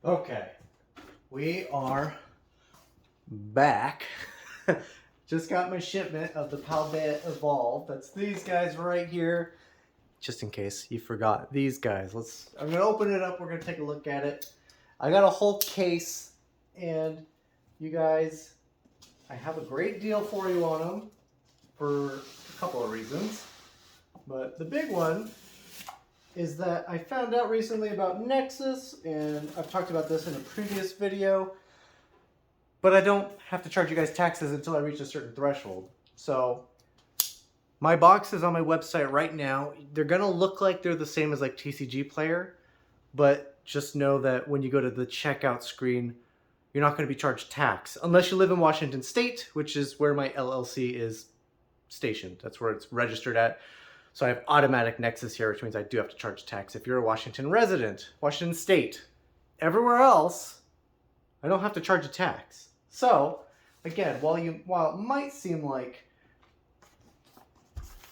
Okay, we are back. Just got my shipment of the Paldea Evolve. That's these guys right here. Just in case you forgot, these guys. I'm gonna open it up. We're gonna take a look at it. I got a whole case, and you guys, I have a great deal for you on them for a couple of reasons. But the big one is that I found out recently about Nexus, and I've talked about this in a previous video, but I don't have to charge you guys taxes until I reach a certain threshold. So my box is on my website right now. They're gonna look like they're the same as like TCG Player, but just know that when you go to the checkout screen, you're not gonna be charged tax unless you live in Washington State, which is where my LLC is stationed. That's where it's registered at. So I have automatic Nexus here, which means I do have to charge tax if you're a Washington resident, Washington State. Everywhere else, I don't have to charge a tax. So, again, while it might seem like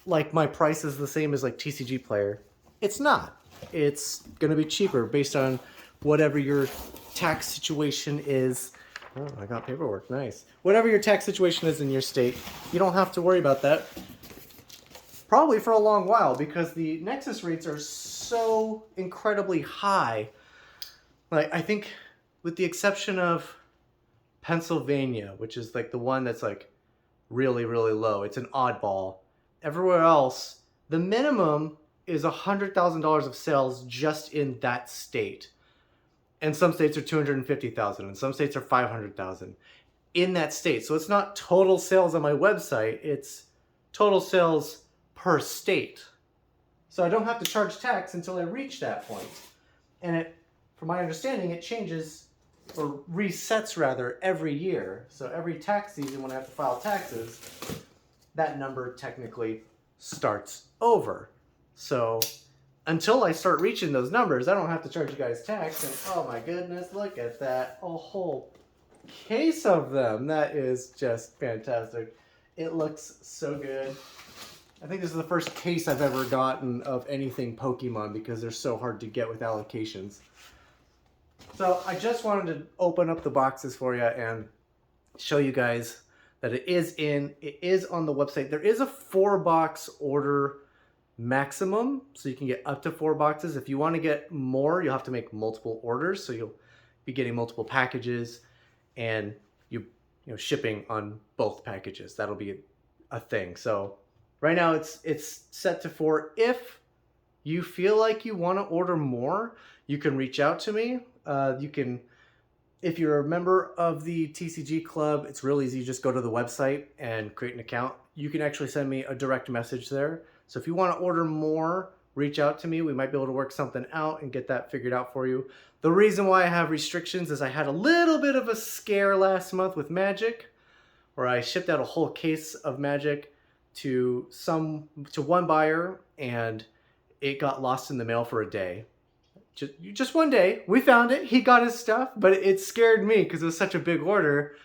my price is the same as like TCG Player, it's not. It's gonna be cheaper based on whatever your tax situation is. Oh, I got paperwork, nice. Whatever your tax situation is in your state, you don't have to worry about that. Probably for a long while, because the Nexus rates are so incredibly high. Like, I think with the exception of Pennsylvania, which is like the one that's like really, really low, it's an oddball. Everywhere else, the minimum is $100,000 of sales just in that state. And some states are 250,000, and some states are 500,000 in that state. So it's not total sales on my website, it's total sales per state. So I don't have to charge tax until I reach that point. And from my understanding, it changes, or resets rather, every year. So every tax season when I have to file taxes, that number technically starts over. So until I start reaching those numbers, I don't have to charge you guys tax. And oh my goodness, look at that. A whole case of them. That is just fantastic. It looks so good. I think this is the first case I've ever gotten of anything Pokemon because they're so hard to get with allocations. So I just wanted to open up the boxes for you and show you guys that it is on the website. There is a 4-box order maximum, so you can get up to 4 boxes. If you want to get more, you'll have to make multiple orders, so you'll be getting multiple packages, and you know shipping on both packages. That'll be a thing. So right now it's set to 4. If you feel like you want to order more, you can reach out to me. You can, if you're a member of the TCG Club, it's real easy. You just go to the website and create an account. You can actually send me a direct message there. So if you want to order more, reach out to me. We might be able to work something out and get that figured out for you. The reason why I have restrictions is I had a little bit of a scare last month with Magic, where I shipped out a whole case of Magic to one buyer, and it got lost in the mail for a day. Just one day. We found it. He got his stuff, but it scared me because it was such a big order,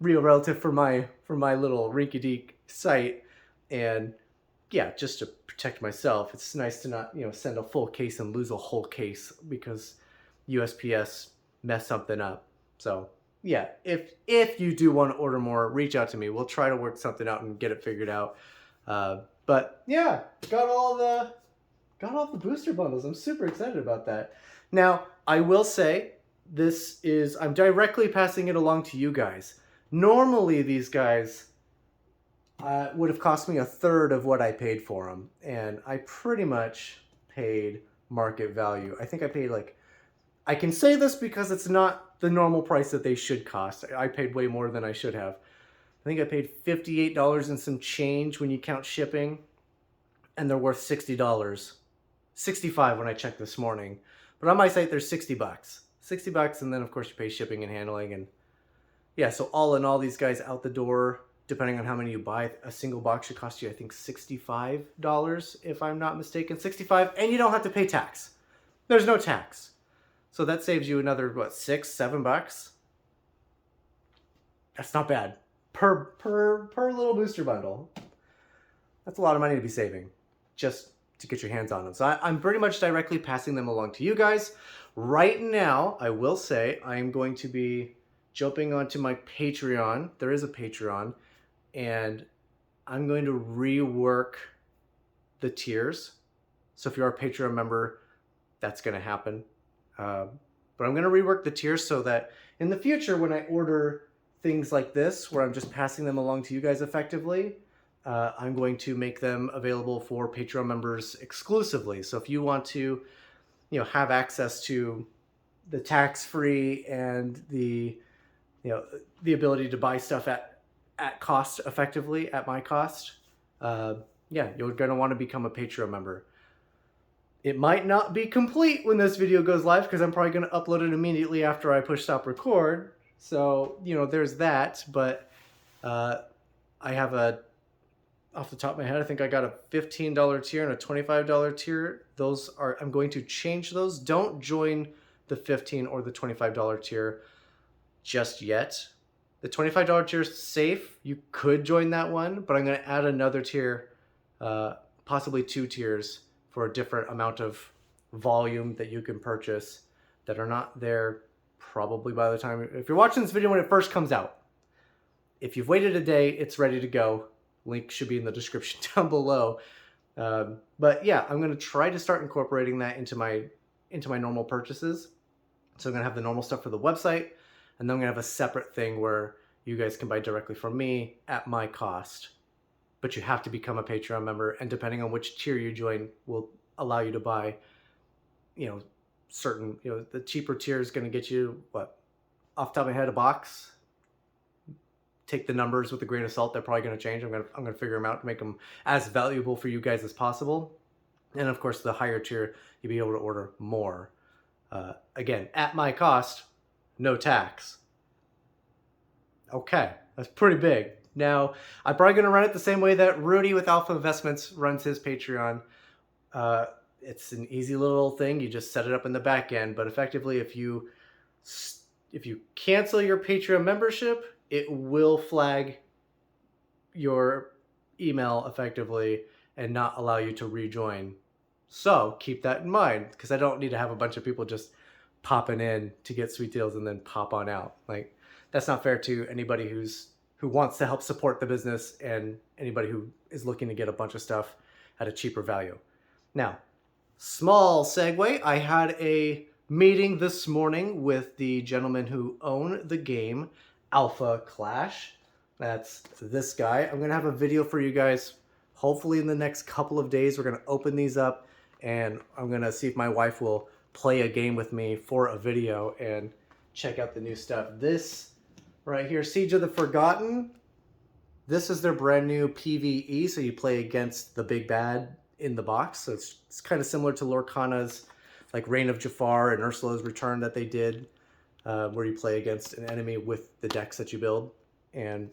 real relative for my little rinky-dink site. And yeah, just to protect myself, it's nice to not send a full case and lose a whole case because USPS messed something up. So yeah, if you do want to order more, reach out to me. We'll try to work something out and get it figured out. But yeah, got all the booster bundles. I'm super excited about that. Now, I will say, I'm directly passing it along to you guys. Normally, these guys would have cost me 1/3 of what I paid for them. And I pretty much paid market value. I think I paid I can say this because it's not the normal price that they should cost. I paid way more than I should have. I think I paid $58 and some change when you count shipping. And they're worth $60. $65 when I checked this morning. But on my site, they're $60. $60, and then of course you pay shipping and handling. And yeah, so all in all, these guys out the door, depending on how many you buy, a single box should cost you, I think, $65, if I'm not mistaken. $65, and you don't have to pay tax. There's no tax. So that saves you another, what, $6, $7? That's not bad. Per little booster bundle. That's a lot of money to be saving. Just to get your hands on them. So I'm pretty much directly passing them along to you guys. Right now, I will say I'm going to be jumping onto my Patreon. There is a Patreon, and I'm going to rework the tiers. So if you're a Patreon member, that's going to happen. But I'm going to rework the tiers so that in the future, when I order things like this, where I'm just passing them along to you guys effectively, I'm going to make them available for Patreon members exclusively. So if you want to, have access to the tax-free and the ability to buy stuff at cost effectively, at my cost, you're going to want to become a Patreon member. It might not be complete when this video goes live because I'm probably going to upload it immediately after I push stop record. So, there's that. But I have off the top of my head, I think I got a $15 tier and a $25 tier. I'm going to change those. Don't join the $15 or the $25 tier just yet. The $25 tier is safe. You could join that one, but I'm going to add another tier, possibly 2 tiers, for a different amount of volume that you can purchase that are not there probably by the time, if you're watching this video when it first comes out. If you've waited a day, it's ready to go. Link should be in the description down below. But yeah, I'm going to try to start incorporating that into my normal purchases. So I'm going to have the normal stuff for the website, and then I'm going to have a separate thing where you guys can buy directly from me at my cost. But you have to become a Patreon member, and depending on which tier you join will allow you to buy, certain, the cheaper tier is going to get you, what, off the top of my head, a box. Take the numbers with a grain of salt. They're probably going to change. I'm going to figure them out to make them as valuable for you guys as possible. And of course, the higher tier, you'll be able to order more. Again, at my cost, no tax. Okay, that's pretty big. Now, I'm probably going to run it the same way that Rudy with Alpha Investments runs his Patreon. It's an easy little thing. You just set it up in the back end. But effectively, if you cancel your Patreon membership, it will flag your email effectively and not allow you to rejoin. So keep that in mind, because I don't need to have a bunch of people just popping in to get sweet deals and then pop on out. Like, that's not fair to anybody who wants to help support the business and anybody who is looking to get a bunch of stuff at a cheaper value. Now, small segue, I had a meeting this morning with the gentlemen who own the game Alpha Clash. That's this guy. I'm going to have a video for you guys. Hopefully in the next couple of days, we're going to open these up, and I'm going to see if my wife will play a game with me for a video and check out the new stuff. This right here, Siege of the Forgotten. This is their brand new PvE, so you play against the big bad in the box. So it's kind of similar to Lorcana's like Reign of Jafar and Ursula's Return that they did, where you play against an enemy with the decks that you build. And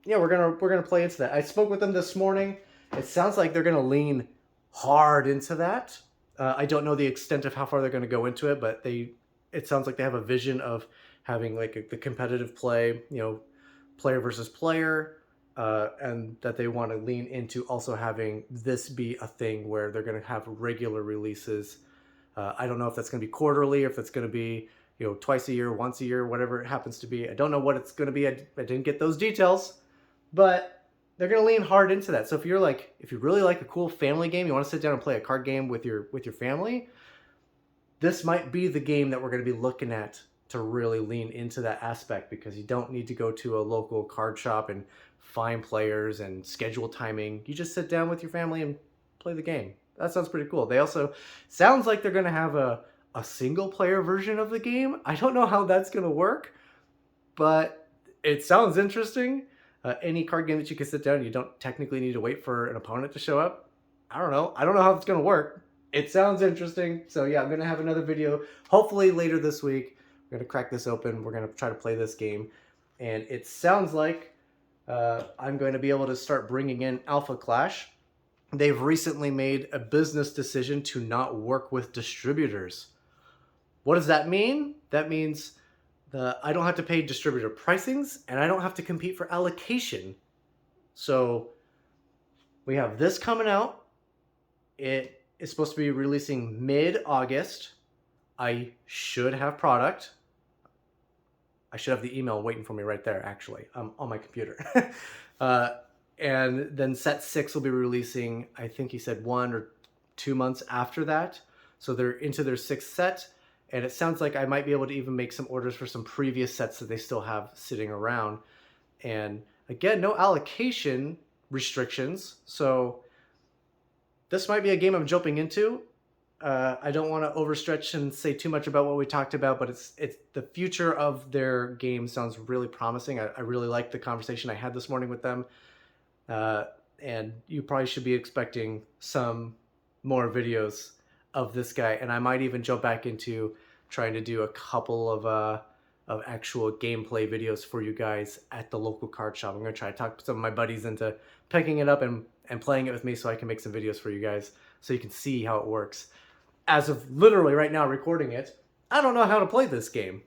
yeah, we're gonna play into that. I spoke with them this morning. It sounds like they're gonna lean hard into that. I don't know the extent of how far they're gonna go into it, but it sounds like they have a vision of having like the competitive play, player versus player, and that they want to lean into also having this be a thing where they're going to have regular releases. I don't know if that's going to be quarterly, or if it's going to be, twice a year, once a year, whatever it happens to be. I don't know what it's going to be. I didn't get those details, but they're going to lean hard into that. So if you really like a cool family game, you want to sit down and play a card game with your family, this might be the game that we're going to be looking at to really lean into that aspect, because you don't need to go to a local card shop and find players and schedule timing. You just sit down with your family and play the game. That sounds pretty cool. They also sounds like they're going to have a single player version of the game. I don't know how that's going to work, but it sounds interesting. Any card game that you can sit down, you don't technically need to wait for an opponent to show up. I don't know how it's going to work. It sounds interesting. So yeah, I'm going to have another video hopefully later this week. We're going to crack this open. We're going to try to play this game. And it sounds like I'm going to be able to start bringing in Alpha Clash. They've recently made a business decision to not work with distributors. What does that mean? That means I don't have to pay distributor pricings, and I don't have to compete for allocation. So we have this coming out. It is supposed to be releasing mid-August. I should have product. I should have the email waiting for me right there, actually, on my computer. And then set 6 will be releasing, I think he said 1 or 2 months after that. So they're into their 6th set. And it sounds like I might be able to even make some orders for some previous sets that they still have sitting around. And again, no allocation restrictions. So this might be a game I'm jumping into. I don't want to overstretch and say too much about what we talked about, but it's the future of their game sounds really promising. I really liked the conversation I had this morning with them. And you probably should be expecting some more videos of this guy. And I might even jump back into trying to do a couple of actual gameplay videos for you guys at the local card shop. I'm going to try to talk some of my buddies into picking it up and playing it with me so I can make some videos for you guys so you can see how it works. As of literally right now recording it, I don't know how to play this game.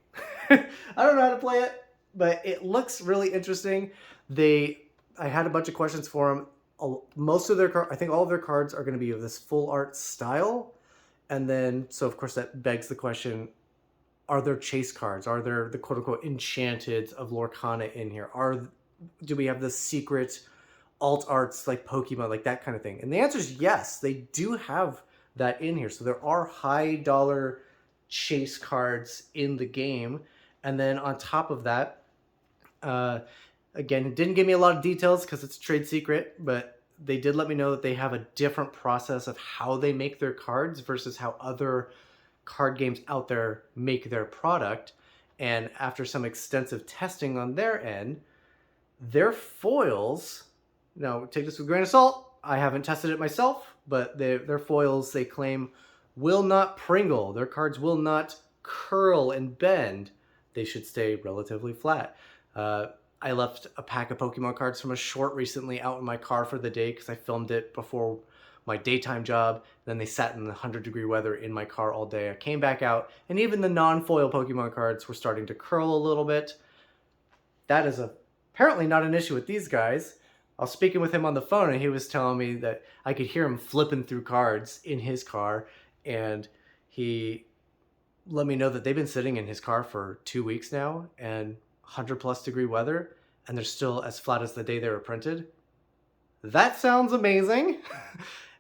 I don't know how to play it, but it looks really interesting. I had a bunch of questions for them. Most of their I think all of their cards are going to be of this full art style. And then, so of course that begs the question, are there chase cards? Are there the quote unquote enchanted of Lorcana in here? Do we have the secret alt arts like Pokemon, like that kind of thing? And the answer is yes, they do have that in here. So there are high dollar chase cards in the game. And then on top of that, again, it didn't give me a lot of details because it's a trade secret, but they did let me know that they have a different process of how they make their cards versus how other card games out there make their product. And after some extensive testing on their end, their foils, now take this with a grain of salt, I haven't tested it myself, but their foils, they claim, will not pringle. Their cards will not curl and bend. They should stay relatively flat. I left a pack of Pokemon cards from a short recently out in my car for the day because I filmed it before my daytime job. Then they sat in the 100-degree weather in my car all day. I came back out, and even the non-foil Pokemon cards were starting to curl a little bit. That is apparently not an issue with these guys. I was speaking with him on the phone, and he was telling me that I could hear him flipping through cards in his car, and he let me know that they've been sitting in his car for 2 weeks now, and 100+ degree weather, and they're still as flat as the day they were printed. That sounds amazing.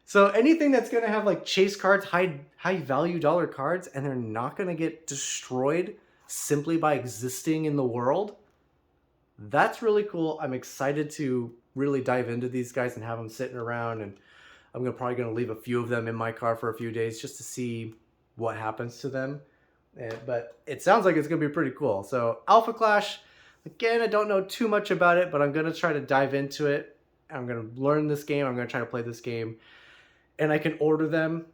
So anything that's going to have like chase cards, high value dollar cards, and they're not going to get destroyed simply by existing in the world, that's really cool. I'm excited to really dive into these guys and have them sitting around, and I'm probably going to leave a few of them in my car for a few days just to see what happens to them. But it sounds like it's going to be pretty cool. So Alpha Clash, again, I don't know too much about it, but I'm going to try to dive into it. I'm going to learn this game. I'm going to try to play this game. And I can order them.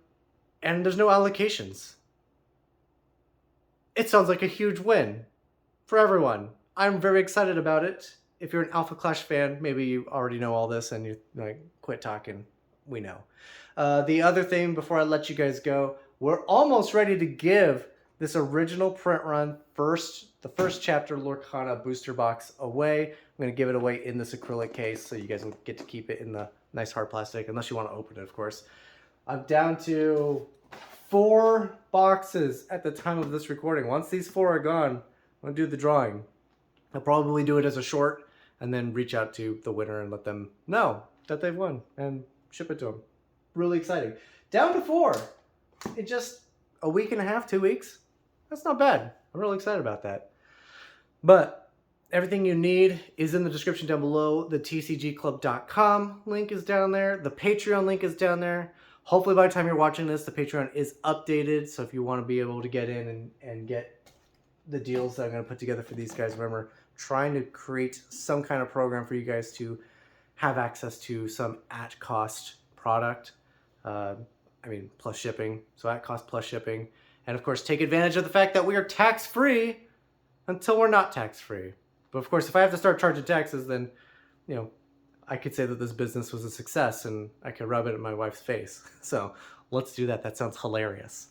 And there's no allocations. It sounds like a huge win for everyone. I'm very excited about it. If you're an Alpha Clash fan, maybe you already know all this and you're like, quit talking. We know. The other thing before I let you guys go, we're almost ready to give this original print run the first chapter Lorcana booster box away. I'm going to give it away in this acrylic case so you guys will get to keep it in the nice hard plastic, unless you want to open it, of course. I'm down to 4 boxes at the time of this recording. Once these 4 are gone, I'm going to do the drawing. I'll probably do it as a short and then reach out to the winner and let them know that they've won and ship it to them. Really exciting. Down to 4 in just a week and a half, 2 weeks. That's not bad. I'm really excited about that. But everything you need is in the description down below. The TCGclub.com link is down there. The Patreon link is down there. Hopefully by the time you're watching this, the Patreon is updated. So if you want to be able to get in and get the deals that I'm going to put together for these guys, remember, trying to create some kind of program for you guys to have access to some at-cost product. Plus shipping. So at-cost plus shipping. And of course, take advantage of the fact that we are tax-free until we're not tax-free. But of course, if I have to start charging taxes, then, I could say that this business was a success and I could rub it in my wife's face. So let's do that. That sounds hilarious.